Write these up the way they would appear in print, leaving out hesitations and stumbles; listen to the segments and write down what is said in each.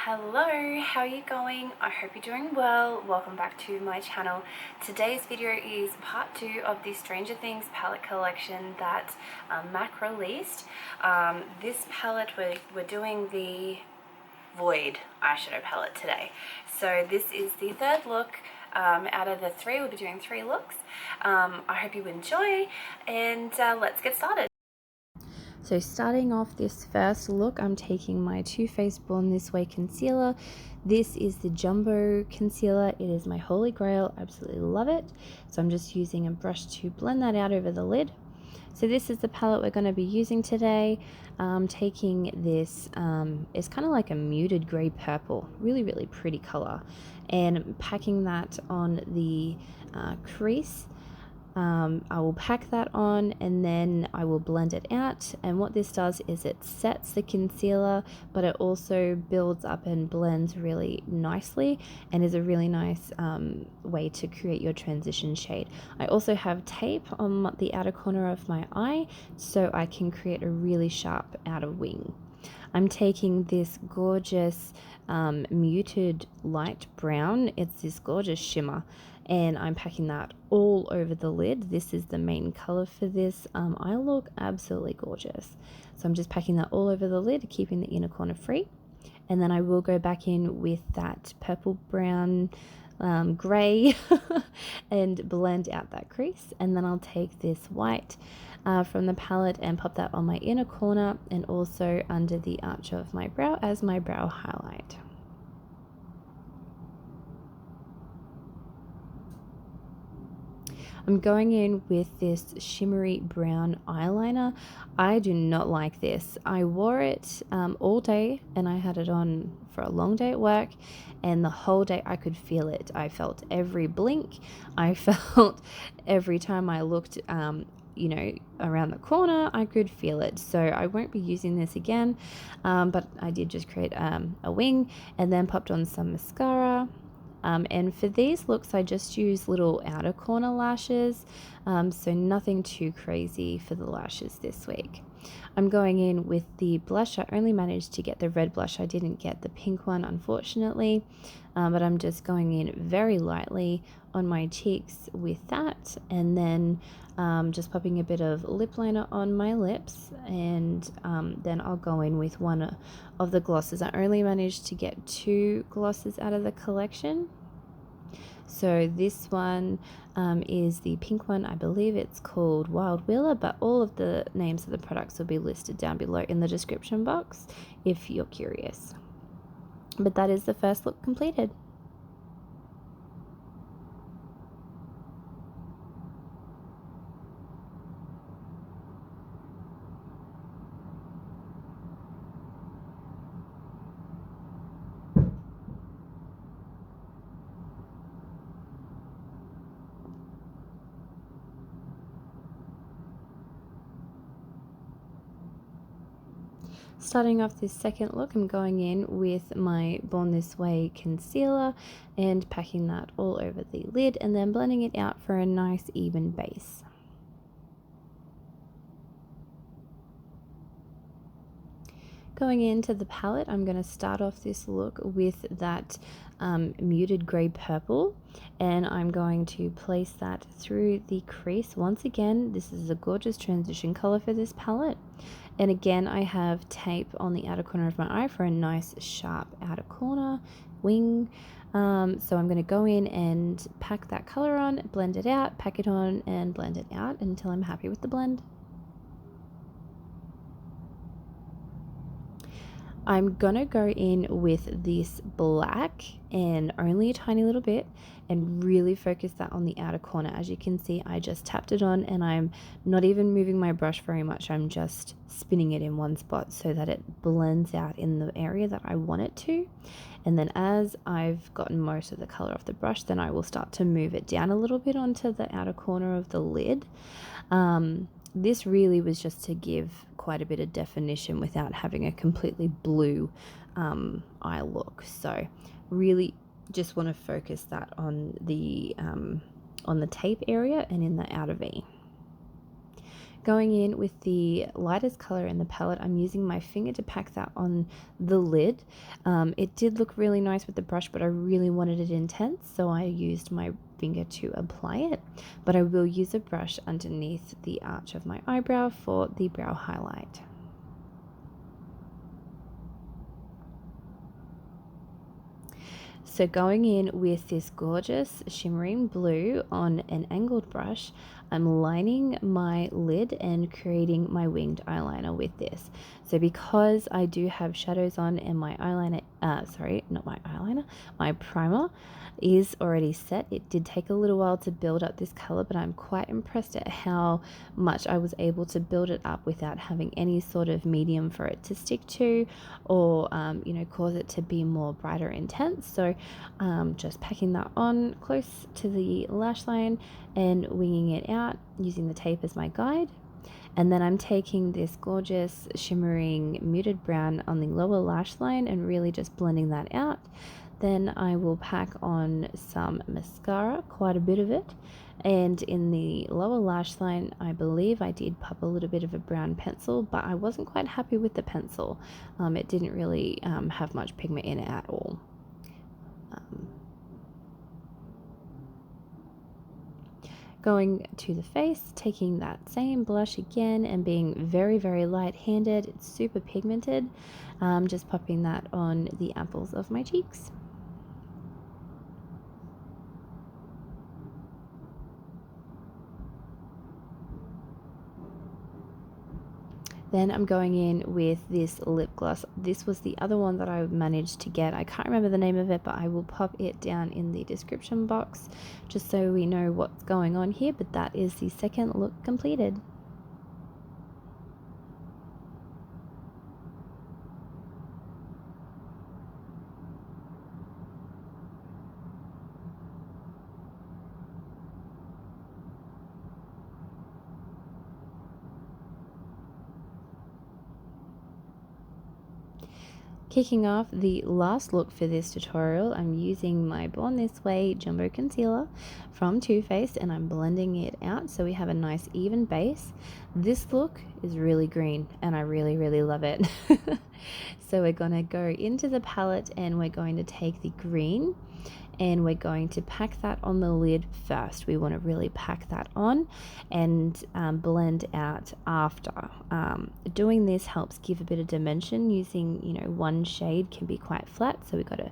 Hello, how are you going? I hope you're doing well. Welcome back to my channel. Today's video is part 2 of the Stranger Things palette collection that Mac released. This palette, we're doing the Void eyeshadow palette today. So this is the third look out of the 3. We'll be doing 3 looks. I hope you enjoy, and let's get started. So starting off this first look, I'm taking my Too Faced Born This Way concealer. This is the Jumbo concealer. It is my holy grail. Absolutely love it. So I'm just using a brush to blend that out over the lid. So this is the palette we're going to be using today. Taking this, it's kind of like a muted grey purple, really pretty color, and packing that on the crease. I will pack that on and then I will blend it out, and what this does is it sets the concealer, but it also builds up and blends really nicely and is a really nice way to create your transition shade. I also have tape on the outer corner of my eye so I can create a really sharp outer wing. I'm taking this gorgeous muted light brown. It's this gorgeous shimmer, and I'm packing that all over the lid. This is the main color for this eye look. Absolutely gorgeous. So I'm just packing that all over the lid, keeping the inner corner free. And then I will go back in with that purple brown gray and blend out that crease. And then I'll take this white from the palette and pop that on my inner corner and also under the arch of my brow as my brow highlight. I'm going in with this shimmery brown eyeliner. I do not like this. I wore it all day and I had it on for a long day at work, and the whole day I could feel it. I felt every blink. I felt every time I looked around the corner, I could feel it. So I won't be using this again, but I did just create a wing and then popped on some mascara. And for these looks, I just use little outer corner lashes, so nothing too crazy for the lashes this week. I'm going in with the blush. I only managed to get the red blush. I didn't get the pink one, unfortunately, but I'm just going in very lightly on my cheeks with that, and then just popping a bit of lip liner on my lips, and then I'll go in with one of the glosses. I only managed to get 2 glosses out of the collection. So this one is the pink one. I believe it's called Wild Wheeler, but all of the names of the products will be listed down below in the description box if you're curious. But that is the first look completed. Starting off this second look, I'm going in with my Born This Way concealer and packing that all over the lid and then blending it out for a nice even base. Going into the palette, I'm going to start off this look with that muted grey purple, and I'm going to place that through the crease. Once again, this is a gorgeous transition color for this palette, and again I have tape on the outer corner of my eye for a nice sharp outer corner wing. So I'm going to go in and pack that color on, blend it out, pack it on and blend it out until I'm happy with the blend. I'm gonna go in with this black and only a tiny little bit and really focus that on the outer corner. As you can see, I just tapped it on and I'm not even moving my brush very much. I'm just spinning it in one spot so that it blends out in the area that I want it to. And then as I've gotten most of the color off the brush, then I will start to move it down a little bit onto the outer corner of the lid. This really was just to give quite a bit of definition without having a completely blue eye look. So really just want to focus that on the tape area and in the outer V. Going in with the lightest color in the palette, I'm using my finger to pack that on the lid. It did look really nice with the brush, but I really wanted it intense, so I used my finger to apply it. But I will use a brush underneath the arch of my eyebrow for the brow highlight. So going in with this gorgeous shimmering blue on an angled brush, I'm lining my lid and creating my winged eyeliner with this. So because I do have shadows on and my eyeliner, sorry, not my eyeliner, my primer is already set. It did take a little while to build up this color, but I'm quite impressed at how much I was able to build it up without having any sort of medium for it to stick to, or cause it to be more brighter intense. So just packing that on close to the lash line and winging it out using the tape as my guide. And then I'm taking this gorgeous shimmering muted brown on the lower lash line and really just blending that out. Then I will pack on some mascara, quite a bit of it. And in the lower lash line, I believe I did pop a little bit of a brown pencil, but I wasn't quite happy with the pencil. It didn't really have much pigment in it at all. Going to the face, taking that same blush again and being very, very light-handed. It's super pigmented. Just popping that on the apples of my cheeks. Then I'm going in with this lip gloss. This was the other one that I managed to get. I can't remember the name of it, but I will pop it down in the description box just so we know what's going on here. But that is the second look completed. Kicking off the last look for this tutorial, I'm using my Born This Way Jumbo Concealer from Too Faced and I'm blending it out so we have a nice even base. This look is really green and I really, really love it. So we're going to go into the palette and we're going to take the green and we're going to pack that on the lid first. We want to really pack that on and blend out after. Doing this helps give a bit of dimension. Using one shade can be quite flat, so we've got to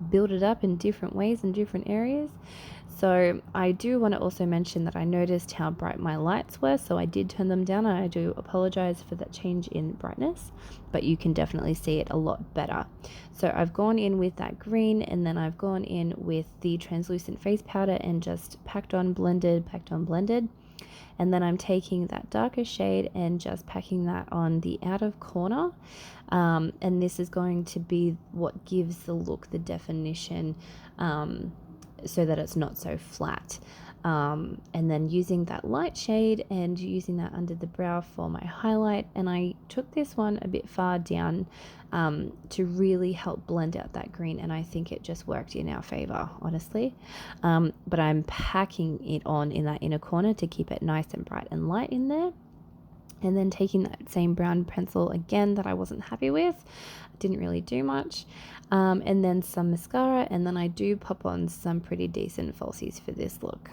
build it up in different ways in different areas. So I do want to also mention that I noticed how bright my lights were, so I did turn them down. I do apologize for that change in brightness, but you can definitely see it a lot better. So I've gone in with that green and then I've gone in with the translucent face powder and just packed on, blended. And then I'm taking that darker shade and just packing that on the outer corner. And this is going to be what gives the look the definition, so that it's not so flat. And then using that light shade and using that under the brow for my highlight. And I took this one a bit far down to really help blend out that green, and I think it just worked in our favor, honestly. But I'm packing it on in that inner corner to keep it nice and bright and light in there. And then taking that same brown pencil again that I wasn't happy with, didn't really do much, and then some mascara, and then I do pop on some pretty decent falsies for this look.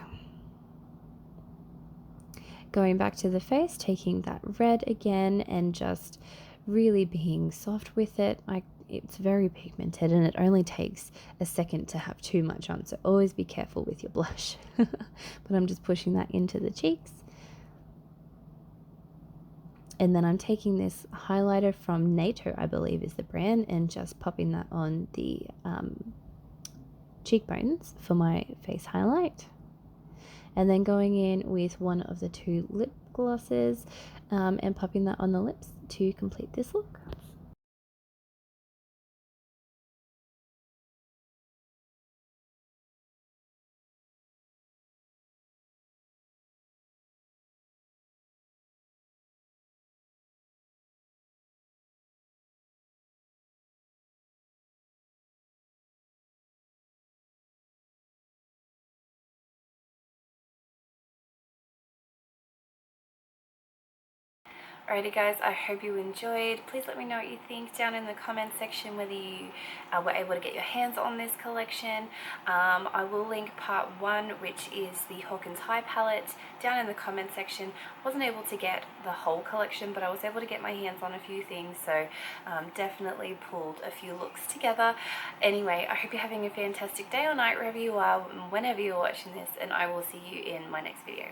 Going back to the face, taking that red again and just really being soft with it. It's very pigmented and it only takes a second to have too much on, so always be careful with your blush. But I'm just pushing that into the cheeks. And then I'm taking this highlighter from NATO, I believe is the brand, and just popping that on the cheekbones for my face highlight. And then going in with one of the two lip glosses and popping that on the lips to complete this look. Alrighty guys, I hope you enjoyed. Please let me know what you think down in the comment section, whether you were able to get your hands on this collection. I will link part 1, which is the Hawkins High palette, down in the comment section. Wasn't able to get the whole collection, but I was able to get my hands on a few things, so definitely pulled a few looks together. Anyway, I hope you're having a fantastic day or night wherever you are, whenever you're watching this, and I will see you in my next video.